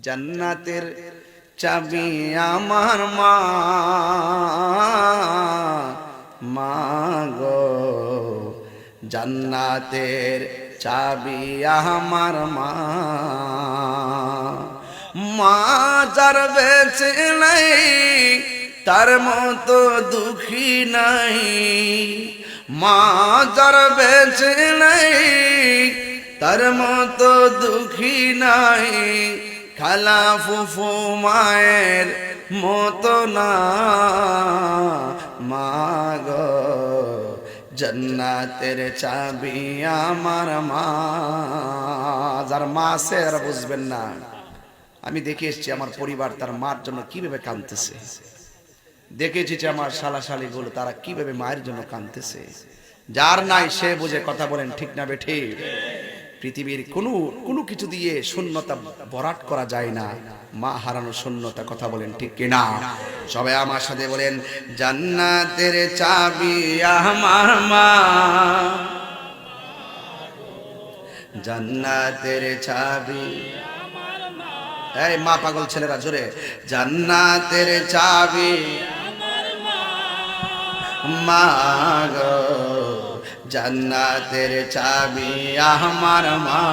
জান্নাতের চাবি আমার মা, মা গো জান্নাতের চাবি আমার মা। মা যার বেঁচে নাই তার মতো দুঃখী নাই, মা যার বেঁচে নাই তার মতো দুঃখী নাই, খালা ফুফু মায়ের মতো না। মা গো জান্নাতের চাবি আমার মা। যার মা আছে আর বুঝবেন না। আমি দেখে এসেছি আমার পরিবার তার মার জন্য কিভাবে কাঁদতেছে, দেখেছি যে আমার শালা-শালি গুলো তারা কিভাবে মায়ের জন্য কাঁদতেছে। যার নাই সে বুঝে, কথা বলেন ঠিক না বেঠি? পৃথিবীর কোনো কিছু দিয়ে শূন্যতা ভরাট করা যায় না, মা হারানো শূন্যতা, কথা বলেন ঠিক কিনা? সবাই আমার সাথে বলেন, জান্নাতের চাবি আমার মা, জান্নাতের চাবি। এই মা পাগল ছেলেরা জোরে, জান্নাতের চাবি মা গো জান্নাতের চাবি আমার মা।